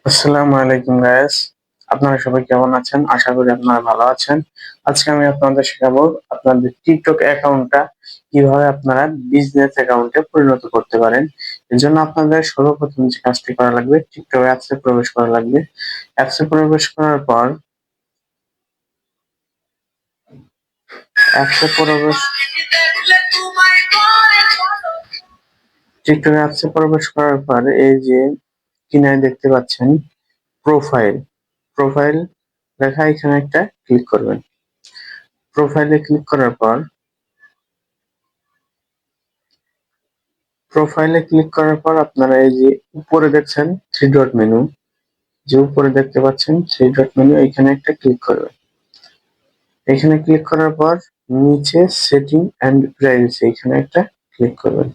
আসসালামু আলাইকুম গাইস। আপনারা সবাই কেমন আছেন? আশা করি আপনারা ভালো আছেন। আজকে আমি আপনাদের শেখাবো আপনাদের টিকটক অ্যাকাউন্টটা কিভাবে আপনারা বিজনেস অ্যাকাউন্টে পরিণত করতে পারেন। এর জন্য আপনাদের সর্বপ্রথম যে কাজটি করা লাগবে, টিকটক অ্যাপসে প্রবেশ করা লাগবে। অ্যাপসে প্রবেশ করার পর অ্যাপসে প্রবেশ টিকটক অ্যাপসে প্রবেশ করার পর এই যে কিনারে দেখতে পাচ্ছেন প্রোফাইল প্রোফাইল লেখা, এখানে একটা ক্লিক করবেন। প্রোফাইলে ক্লিক করার পর আপনারা এই যে উপরে দেখছেন থ্রি ডট মেনু, যে উপরে দেখতে পাচ্ছেন থ্রি ডট মেনু, এখানে একটা ক্লিক করবেন। এখানে ক্লিক করার পর নিচে সেটিং এন্ড প্রাইভেসি, এখানে একটা ক্লিক করবেন।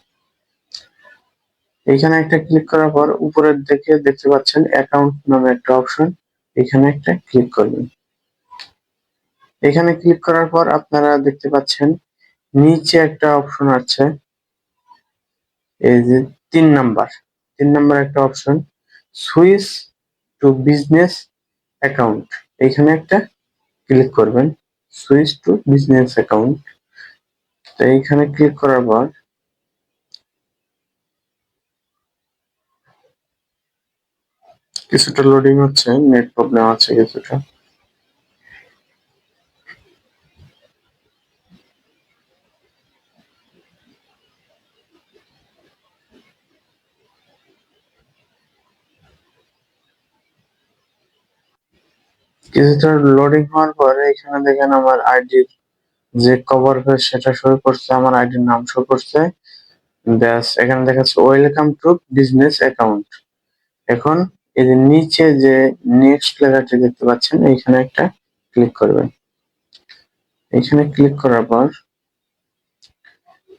এখানে একটা ক্লিক করার পর উপরের দিকে দেখতে পাচ্ছেন অ্যাকাউন্ট নামে একটা অপশন, এখানে একটা ক্লিক করবেন। এখানে ক্লিক করার পর আপনারা দেখতে পাচ্ছেন নিচে একটা অপশন আছে, এই যে 3 নাম্বার একটা option, switch to business account, এখানে একটা ক্লিক করবেন। সুইচ টু বিজনেস অ্যাকাউন্ট, তো এইখানে ক্লিক করার পর কিছুটা লোডিং হচ্ছে, নেট প্রবলেম আছে কিছুটা। কিছুটা লোডিং হওয়ার পরে এখানে দেখেন আমার আইডির যে কভার পেজ সেটা শো করছে, আমার আইডির নাম শো করছে। ব্যাস, এখানে দেখাচ্ছে ওয়েলকাম টু বিজনেস অ্যাকাউন্ট। এখন এই যে নিচে যে নেক্সট লেখাটি দেখতে পাচ্ছেন, এইখানে একটা ক্লিক করবেন। এখানে ক্লিক করার পর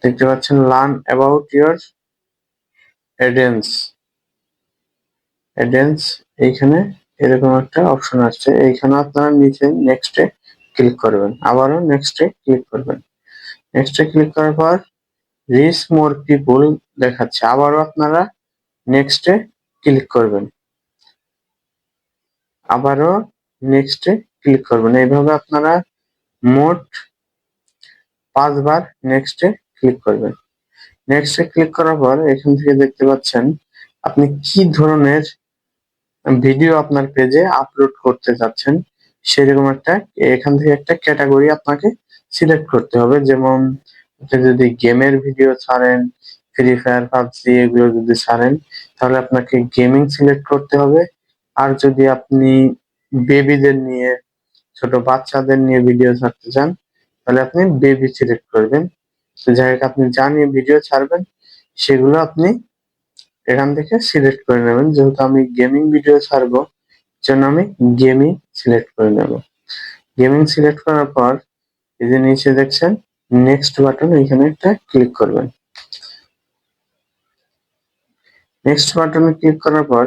দেখতে পাচ্ছেন লার্ন অ্যাবাউট ইয়োর অ্যাডেন্স অ্যাডেন্স, এইখানে এরকম একটা অপশন আসছে, এইখানে আপনারা নিচে নেক্সটে ক্লিক করবেন, আবারও নেক্সটে ক্লিক করবেন। নেক্সটে ক্লিক করার পর রিচ মোর পিপুল দেখাচ্ছে, আবারও আপনারা নেক্সটে ক্লিক করবেন, আবারও নেক্সটে ক্লিক করবেন। এইভাবে আপনারা মোট 5 বার নেক্সটে ক্লিক করবেন। নেক্সটে ক্লিক করার পর এখান থেকে দেখতে পাচ্ছেন আপনি কি ধরনের ভিডিও আপনার পেজে আপলোড করতে চাচ্ছেন, সেরকম একটা এখান থেকে একটা ক্যাটাগরি আপনাকে সিলেক্ট করতে হবে। যেমন আপনি যদি গেমের ভিডিও ছাড়েন, ফ্রি ফায়ার, পাবজি এগুলো যদি ছাড়েন, তাহলে আপনাকে গেমিং সিলেক্ট করতে হবে। আর যদি আপনি বেবিদের নিয়ে, ছোট বাচ্চাদের নিয়ে ভিডিও ছাড়তে চান, তাহলে আপনি বেবি সিলেক্ট করবেন। তো যাই হোক, আপনি যা নিয়ে ভিডিও ছাড়বেন সেগুলো আপনি এখান থেকে সিলেক্ট করে নেবেন। যেহেতু আমি গেমিং ভিডিও ছাড়বো, জন্য আমি গেমিং সিলেক্ট করে নেব। গেমিং সিলেক্ট করার পর এই যে নিচে দেখছেন নেক্সট বাটন, এখানে একটা ক্লিক করবেন। নেক্সট বাটনে ক্লিক করার পর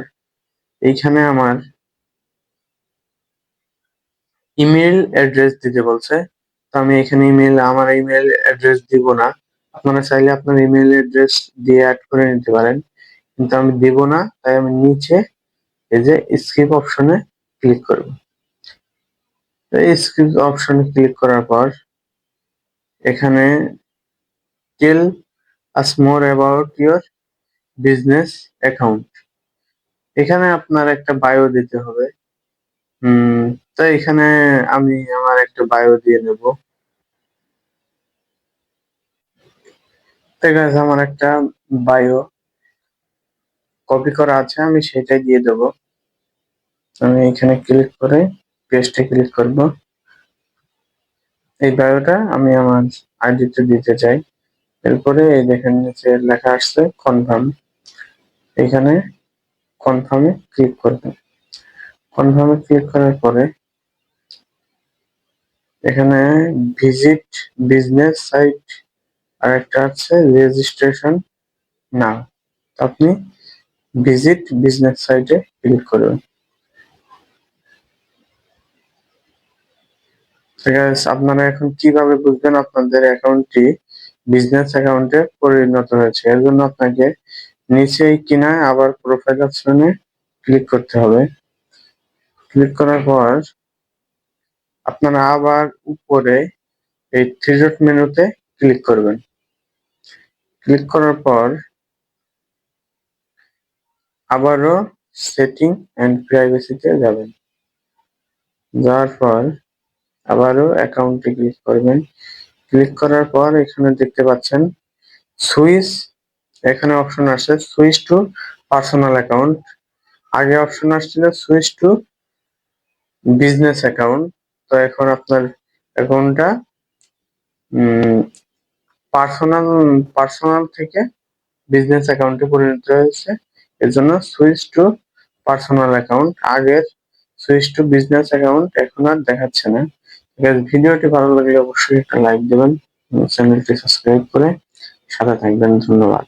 এইখানে আমার ইমেল অ্যাড্রেস দিতে বলছে, তো আমি এখানে আমার ইমেল অ্যাড্রেস দিব না। আপনারা চাইলে আপনার ইমেল অ্যাড্রেস দিয়ে অ্যাড করে নিতে পারেন, কিন্তু আমি দিব না, তাই আমি নিচে এই যে স্কিপ অপশনে ক্লিক করব। এই স্কিপ অপশনে ক্লিক করার পর এখানে tell us more about your business account, এখানে আপনার একটা বায়ো দিতে হবে। তো এখানে আমি আমার একটা বায়ো দিয়ে নেব। ঠিক আছে, আমার একটা বায়ো কপি করা আছে, আমি সেটাই দিয়ে দেব। আমি এখানে ক্লিক করে পেস্টে ক্লিক করব। এই বায়োটা আমি আমার আইডিতে দিতে চাই। এরপরে এই দেখেন নিচে লেখা আসছে কনফার্ম, এখানে কনফার্মে ক্লিক করবেন। কনফার্মে ক্লিক করার পরে এখানে ভিজিট বিজনেস সাইট আর একটা আছে রেজিস্ট্রেশন নাও, আপনি ভিজিট বিজনেস সাইটে ক্লিক করবেন। ঠিক আছে, আপনারা এখন কিভাবে বুঝবেন আপনাদের অ্যাকাউন্টটি বিজনেস অ্যাকাউন্টে পরিণত হয়েছে? এর জন্য আপনাকে নিচেই কিনায় আবার প্রোফাইল অপশনে ক্লিক করতে হবে। ক্লিক করার পর আপনারা আবার উপরে এই থ্রি ডট মেনুতে ক্লিক করবেন। ক্লিক করার পর আবারও সেটিং এন্ড প্রাইভেসিতে যাবেন। যাওয়ার পর আবারও অ্যাকাউন্টে ক্লিক করবেন। ক্লিক করার পর এখানে দেখতে পাচ্ছেন সুইচ, এখানে অপশন আসছে সুইচ টু পার্সোনাল অ্যাকাউন্ট। আগে অপশন আসছিল সুইচ টু বিজনেস অ্যাকাউন্ট। তো এখন আপনার অ্যাকাউন্টটা পার্সোনাল পার্সোনাল থেকে বিজনেস অ্যাকাউন্টে পরিণত হয়েছে। এর জন্য সুইচ টু পার্সোনাল অ্যাকাউন্ট, আগের সুইচ টু বিজনেস অ্যাকাউন্ট এখন আর দেখাচ্ছে না। ভিডিওটি ভালো লাগলে অবশ্যই একটা লাইক দেবেন, চ্যানেলটি সাবস্ক্রাইব করে সাথে থাকবেন। ধন্যবাদ।